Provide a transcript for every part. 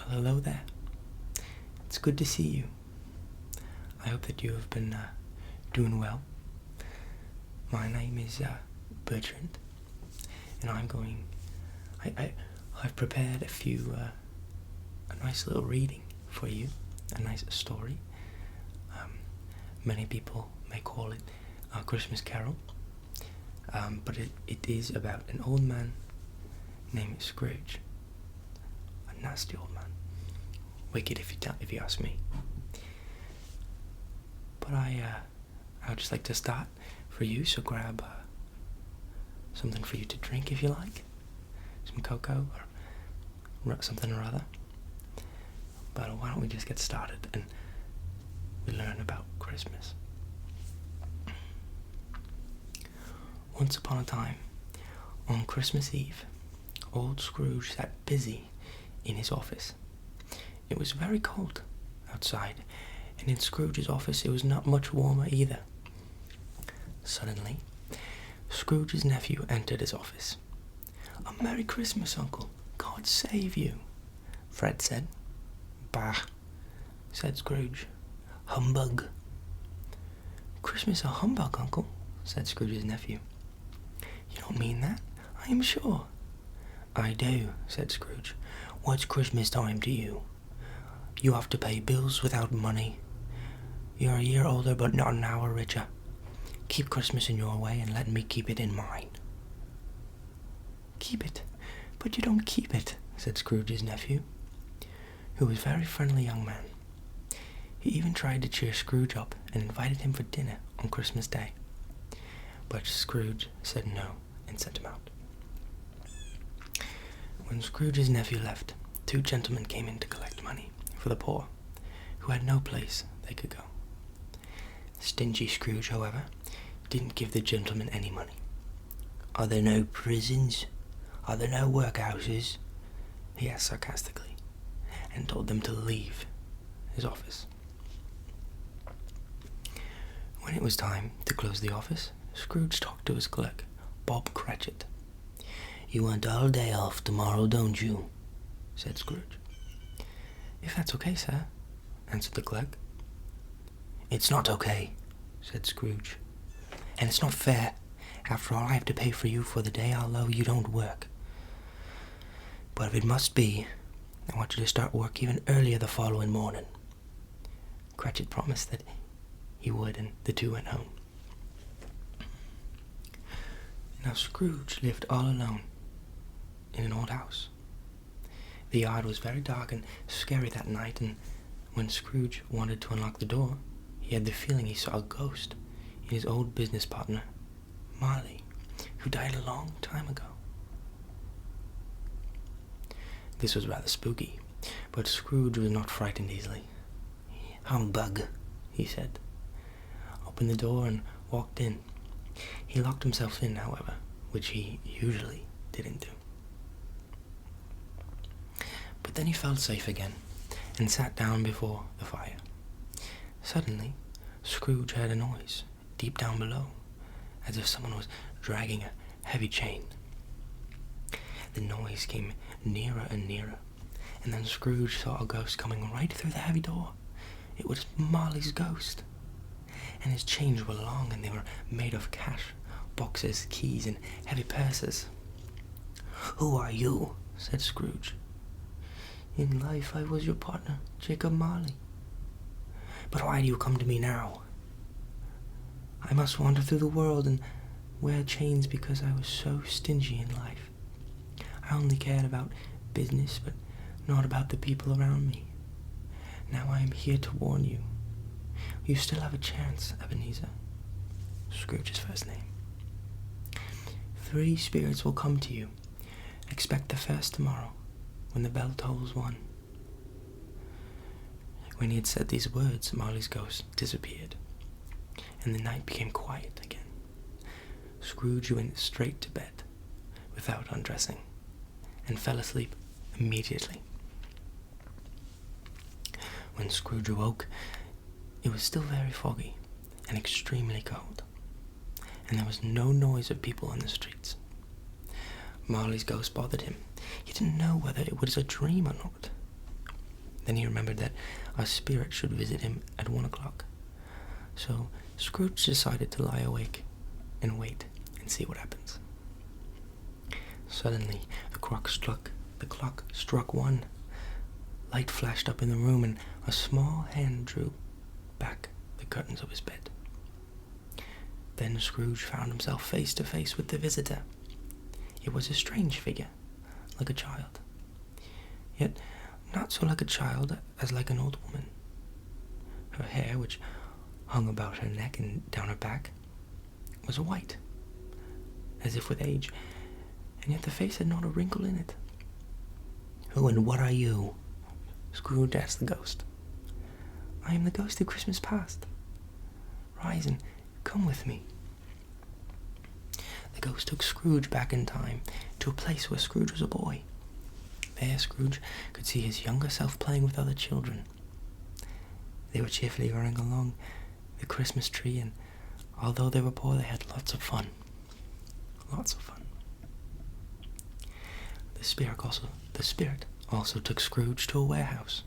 Well, hello there. It's good to see you. I hope that you have been doing well. My name is Bertrand, and I've prepared a nice little reading for you, a nice story. Many people may call it a Christmas Carol, but it is about an old man named Scrooge. A nasty old man. Wicked if you ask me. But I'd just like to start for you, so grab something for you to drink if you like. Some cocoa or something or other. But why don't we just get started and we learn about Christmas. Once upon a time, on Christmas Eve, old Scrooge sat busy in his office. It was very cold outside, and in Scrooge's office it was not much warmer either. Suddenly, Scrooge's nephew entered his office. "A Merry Christmas, Uncle. God save you," Fred said. "Bah," said Scrooge. "Humbug." "Christmas a humbug, Uncle," said Scrooge's nephew. "You don't mean that, I am sure." "I do," said Scrooge. "What's Christmas time to you? You have to pay bills without money. You're a year older but not an hour richer. Keep Christmas in your way and let me keep it in mine." "Keep it? But you don't keep it," said Scrooge's nephew, who was a very friendly young man. He even tried to cheer Scrooge up and invited him for dinner on Christmas Day. But Scrooge said no and sent him out. When Scrooge's nephew left, two gentlemen came in to collect money for the poor, who had no place they could go. Stingy Scrooge, however, didn't give the gentlemen any money. "Are there no prisons? Are there no workhouses?" he asked sarcastically, and told them to leave his office. When it was time to close the office, Scrooge talked to his clerk, Bob Cratchit. "You want all day off tomorrow, don't you?" said Scrooge. "If that's okay, sir," answered the clerk. "It's not okay," said Scrooge. "And it's not fair. After all, I have to pay for you for the day, although you don't work. But if it must be, I want you to start work even earlier the following morning." Cratchit promised that he would, and the two went home. Now Scrooge lived all alone in an old house. The yard was very dark and scary that night, and when Scrooge wanted to unlock the door, he had the feeling he saw a ghost in his old business partner, Marley, who died a long time ago. This was rather spooky, but Scrooge was not frightened easily. "Humbug," he said, opened the door and walked in. He locked himself in, however, which he usually didn't do. But then he felt safe again, and sat down before the fire. Suddenly, Scrooge heard a noise, deep down below, as if someone was dragging a heavy chain. The noise came nearer and nearer, and then Scrooge saw a ghost coming right through the heavy door. It was Marley's ghost, and his chains were long, and they were made of cash, boxes, keys, and heavy purses. "Who are you?" said Scrooge. "In life I was your partner, Jacob Marley." "But why do you come to me now?" "I must wander through the world and wear chains because I was so stingy in life. I only cared about business, but not about the people around me. Now I am here to warn you. You still have a chance, Ebenezer," Scrooge's first name. "3 spirits will come to you. Expect the first tomorrow, when the bell tolls 1. When he had said these words, Marley's ghost disappeared, and the night became quiet again. Scrooge went straight to bed, without undressing, and fell asleep immediately. When Scrooge awoke, it was still very foggy and extremely cold, and there was no noise of people in the streets. Marley's ghost bothered him. He didn't know whether it was a dream or not. Then he remembered that a spirit should visit him at 1 o'clock. So Scrooge decided to lie awake and wait and see what happens. Suddenly, the clock struck 1. Light flashed up in the room, and a small hand drew back the curtains of his bed. Then Scrooge found himself face to face with the visitor. It was a strange figure, like a child. Yet not so like a child as like an old woman. Her hair, which hung about her neck and down her back, was white, as if with age, and yet the face had not a wrinkle in it. "Who and what are you?" Scrooge asked the ghost. "I am the ghost of Christmas past. Rise and come with me." The ghost took Scrooge back in time to a place where Scrooge was a boy. There Scrooge could see his younger self playing with other children. They were cheerfully running along the Christmas tree, and although they were poor, they had lots of fun. Lots of fun. The spirit also took Scrooge to a warehouse,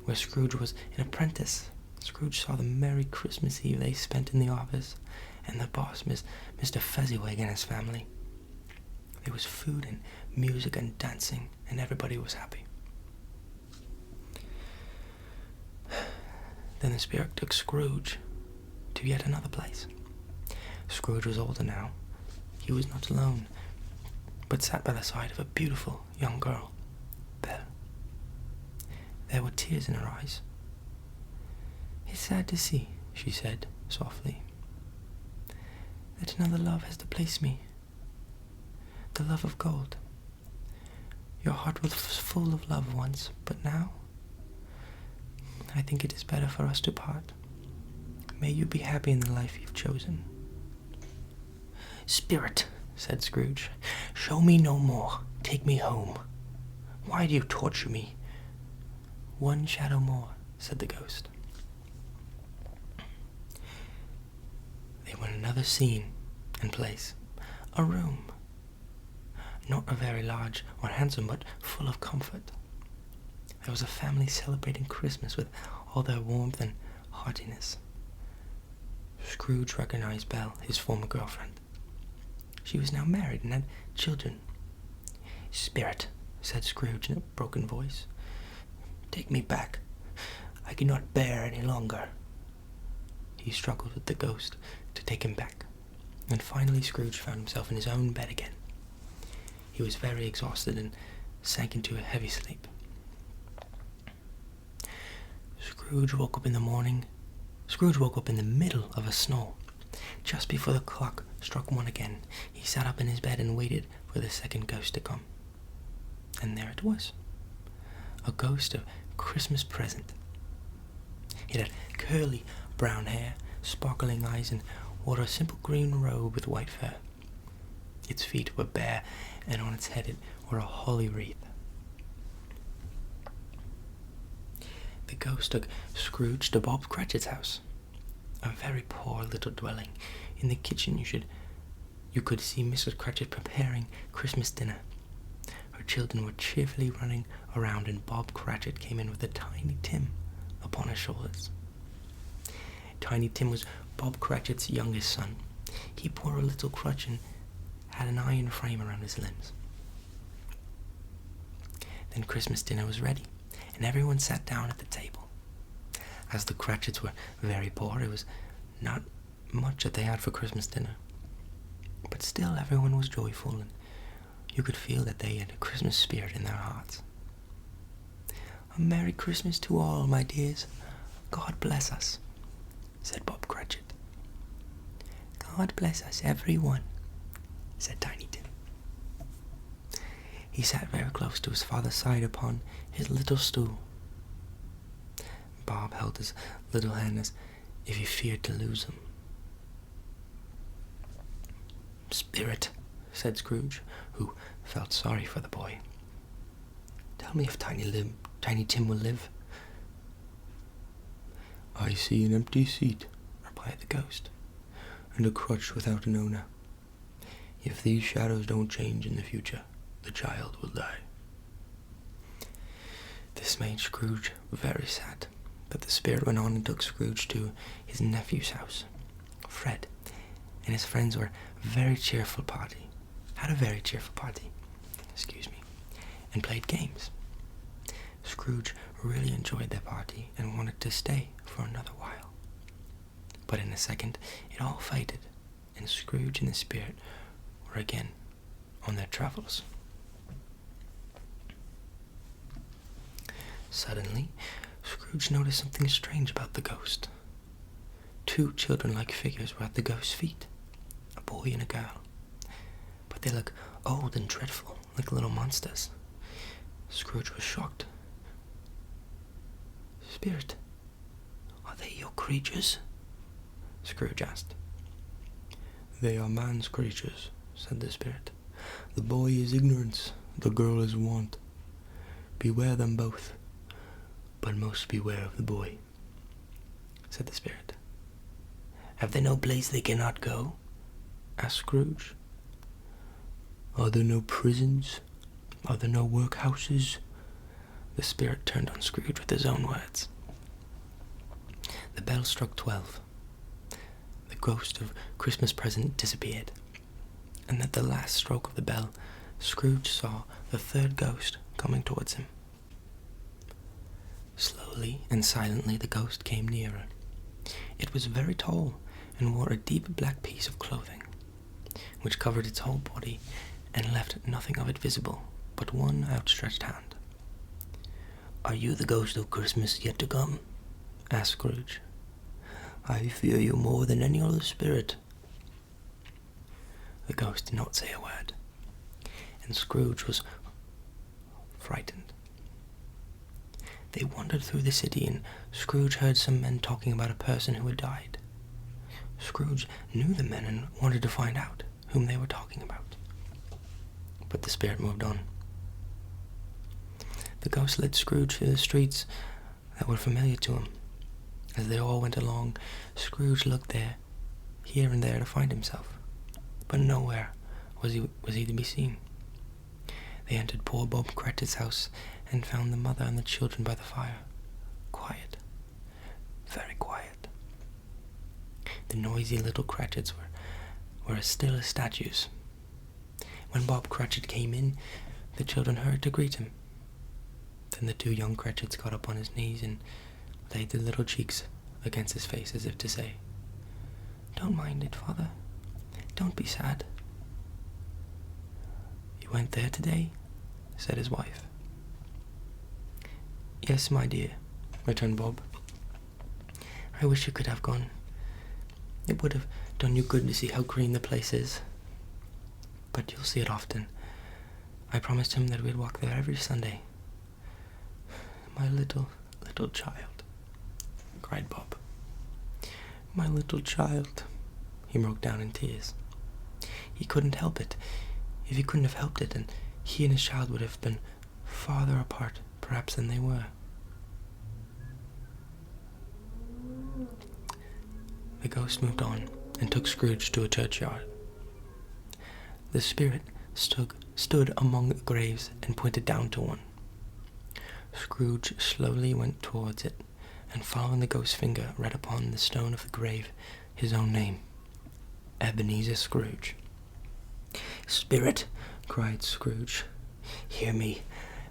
where Scrooge was an apprentice. Scrooge saw the merry Christmas Eve they spent in the office, and the boss, Mr. Fezziwig, and his family. There was food and music and dancing, and everybody was happy. Then the spirit took Scrooge to yet another place. Scrooge was older now. He was not alone, but sat by the side of a beautiful young girl, Belle. There were tears in her eyes. "It's sad to see," she said softly, "that another love has displaced me. The love of gold. Your heart was full of love once, but now I think it is better for us to part. May you be happy in the life you've chosen." "Spirit," said Scrooge, "show me no more. Take me home. Why do you torture me?" "One shadow more," said the ghost. They were in another scene and place. A room. Not a very large or handsome, but full of comfort. There was a family celebrating Christmas with all their warmth and heartiness. Scrooge recognized Belle, his former girlfriend. She was now married and had children. "Spirit," said Scrooge in a broken voice, "take me back. I cannot bear any longer." He struggled with the ghost to take him back, and finally Scrooge found himself in his own bed again. He was very exhausted and sank into a heavy sleep. Scrooge woke up in the middle of a snore. Just before the clock struck 1 again, he sat up in his bed and waited for the second ghost to come. And there it was. A ghost of Christmas present. It had curly brown hair, sparkling eyes, and wore a simple green robe with white fur. Its feet were bare, and on its head it wore a holly wreath. The ghost took Scrooge to Bob Cratchit's house, a very poor little dwelling. In the kitchen you could see Mrs. Cratchit preparing Christmas dinner. Her children were cheerfully running around, and Bob Cratchit came in with a Tiny Tim upon his shoulders. Tiny Tim was Bob Cratchit's youngest son. He bore a little crutch and had an iron frame around his limbs. Then Christmas dinner was ready, and everyone sat down at the table. As the Cratchits were very poor, it was not much that they had for Christmas dinner. But still everyone was joyful, and you could feel that they had a Christmas spirit in their hearts. "A Merry Christmas to all, my dears. God bless us," said Bob Cratchit. "God bless us, everyone," said Tiny Tim. He sat very close to his father's side upon his little stool. Bob held his little hand as if he feared to lose him. "Spirit," said Scrooge, who felt sorry for the boy, "tell me if Tiny Tim will live." "I see an empty seat," replied the ghost, "and a crutch without an owner. If these shadows don't change in the future, the child will die." The This made Scrooge very sad, but the spirit went on and took Scrooge to his nephew's house. Fred and his friends were had a very cheerful party, and played games. Scrooge really enjoyed their party and wanted to stay for another while. But in a second, it all faded, and Scrooge and the spirit were again on their travels. Suddenly, Scrooge noticed something strange about the ghost. 2 children-like figures were at the ghost's feet, a boy and a girl. But they looked old and dreadful, like little monsters. Scrooge was shocked. "Spirit, are they your creatures?" Scrooge asked. "They are man's creatures," said the spirit. "The boy is ignorance, the girl is want. Beware them both, but most beware of the boy," said the spirit. "Have they no place they cannot go?" asked Scrooge. "Are there no prisons? Are there no workhouses?" The spirit turned on Scrooge with his own words. The bell struck 12. The ghost of Christmas present disappeared, and at the last stroke of the bell, Scrooge saw the 3rd ghost coming towards him. Slowly and silently the ghost came nearer. It was very tall and wore a deep black piece of clothing, which covered its whole body and left nothing of it visible but one outstretched hand. "Are you the ghost of Christmas yet to come?" asked Scrooge. "I fear you more than any other spirit." The ghost did not say a word, and Scrooge was frightened. They wandered through the city, and Scrooge heard some men talking about a person who had died. Scrooge knew the men and wanted to find out whom they were talking about. But the spirit moved on. The ghost led Scrooge through the streets that were familiar to him. As they all went along, Scrooge looked here and there to find himself, but nowhere was he to be seen. They entered poor Bob Cratchit's house and found the mother and the children by the fire. Quiet. Very quiet. The noisy little Cratchits were as still as statues. When Bob Cratchit came in, the children hurried to greet him. Then the 2 young Cratchits got up on his knees and laid their little cheeks against his face as if to say, "Don't mind it, Father. Don't be sad." "You went there today?" said his wife. "Yes, my dear," returned Bob. "I wish you could have gone. It would have done you good to see how green the place is. But you'll see it often. I promised him that we'd walk there every Sunday." "My little child," cried Bob. "My little child." He broke down in tears. He couldn't help it. If he couldn't have helped it, then he and his child would have been farther apart, perhaps, than they were. The ghost moved on and took Scrooge to a churchyard. The spirit stood among the graves and pointed down to one. Scrooge slowly went towards it, and following the ghost's finger, read upon the stone of the grave his own name, Ebenezer Scrooge. "Spirit," cried Scrooge, "hear me.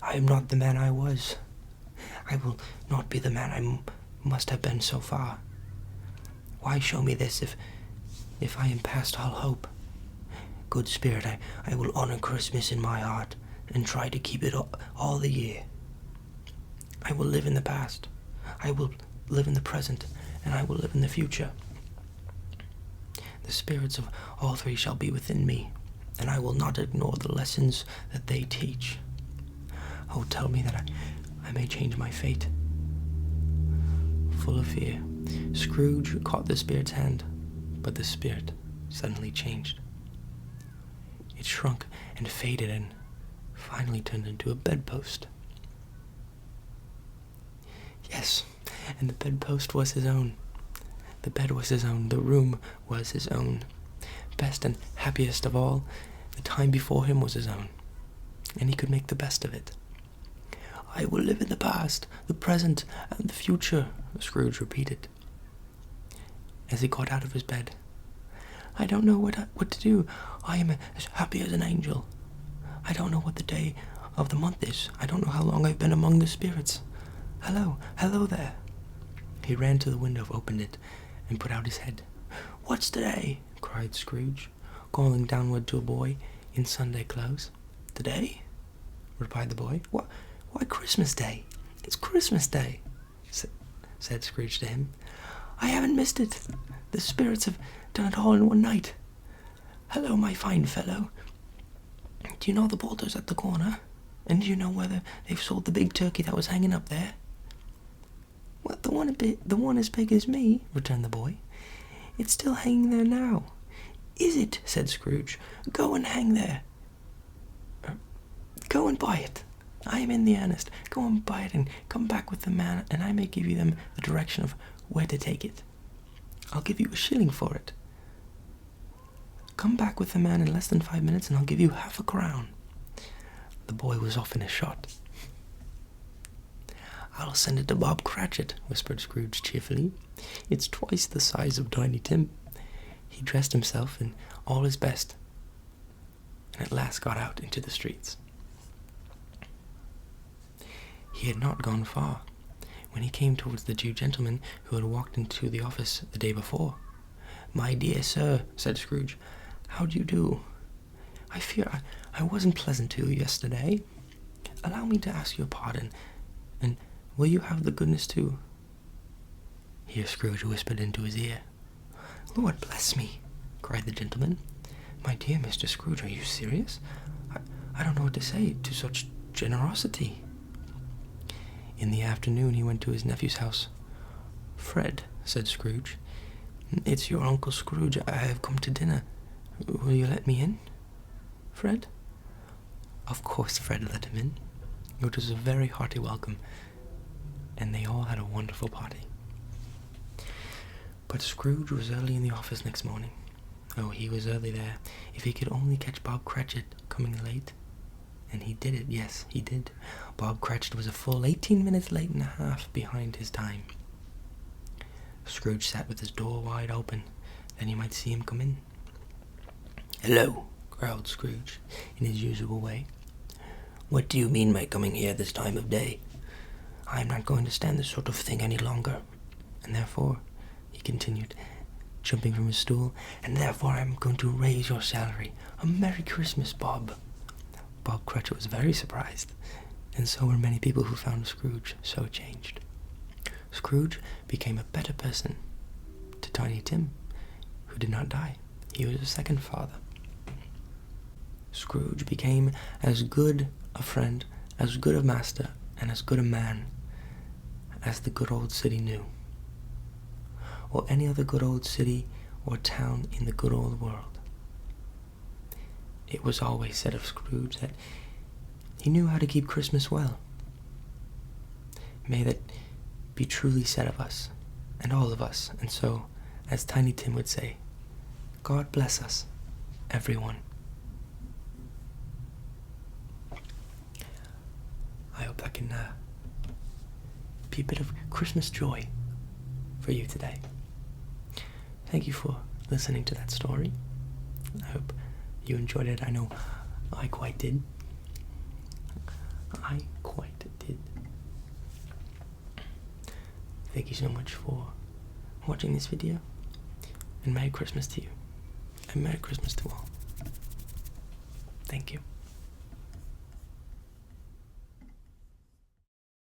I am not the man I was. I will not be the man I must have been so far. Why show me this if I am past all hope? Good Spirit, I will honor Christmas in my heart and try to keep it all the year. I will live in the past, I will live in the present, and I will live in the future. The spirits of all 3 shall be within me, and I will not ignore the lessons that they teach. Oh, tell me that I may change my fate." Full of fear, Scrooge caught the spirit's hand, but the spirit suddenly changed. It shrunk and faded and finally turned into a bedpost. Yes, and the bedpost was his own. The bed was his own. The room was his own. Best and happiest of all, the time before him was his own, and he could make the best of it. I will live in the past, the present, and the future, Scrooge repeated, as he got out of his bed. I don't know what to do. I am as happy as an angel. I don't know what the day of the month is. I don't know how long I've been among the spirits. Hello there. He ran to the window, opened it, and put out his head. What's today? Cried Scrooge, calling downward to a boy in Sunday clothes. Today? Replied the boy. Why Christmas Day? It's Christmas Day, said Scrooge to him. I haven't missed it. The spirits have done it all in one night. Hello, my fine fellow. Do you know the Bolters at the corner? And do you know whether they've sold the big turkey that was hanging up there? Well, the one as big as me, returned the boy. It's still hanging there now. Is it? Said Scrooge. Go and hang there. Go and buy it. I am in the earnest. Go and buy it and come back with the man, and I may give you them the direction of where to take it. I'll give you a shilling for it. Come back with the man in less than 5 minutes and I'll give you half a crown. The boy was off in a shot. I'll send it to Bob Cratchit, whispered Scrooge cheerfully. It's twice the size of Tiny Tim. He dressed himself in all his best and at last got out into the streets. He had not gone far when he came towards the Jew gentleman who had walked into the office the day before. My dear sir, said Scrooge, how do you do? I fear I wasn't pleasant to you yesterday. Allow me to ask your pardon, and will you have the goodness to... Here Scrooge whispered into his ear. Lord bless me, cried the gentleman. My dear Mr. Scrooge, are you serious? I don't know what to say to such generosity. In the afternoon he went to his nephew's house. Fred, said Scrooge, it's your Uncle Scrooge. I have come to dinner. Will you let me in, Fred? Of course Fred let him in. It was a very hearty welcome, and they all had a wonderful party. But Scrooge was early in the office next morning. Oh, he was early there. If he could only catch Bob Cratchit coming late. And he did it, yes, he did. Bob Cratchit was a full 18 minutes late and a half behind his time. Scrooge sat with his door wide open, that he might see him come in. Hello, growled Scrooge, in his usual way. What do you mean by coming here this time of day? I am not going to stand this sort of thing any longer, and therefore, he continued, jumping from his stool, and therefore I am going to raise your salary. A Merry Christmas, Bob. Bob Cratchit was very surprised, and so were many people who found Scrooge so changed. Scrooge became a better person to Tiny Tim, who did not die. He was a second father. Scrooge became as good a friend, as good a master, and as good a man as the good old city knew, or any other good old city or town in the good old world. It was always said of Scrooge that he knew how to keep Christmas well. May that be truly said of us, and all of us, and so, as Tiny Tim would say, God bless us, everyone. I hope that can be a bit of Christmas joy for you today. Thank you for listening to that story. I hope you enjoyed it. I know I quite did. Thank you so much for watching this video, and Merry Christmas to you, and Merry Christmas to all. Thank you.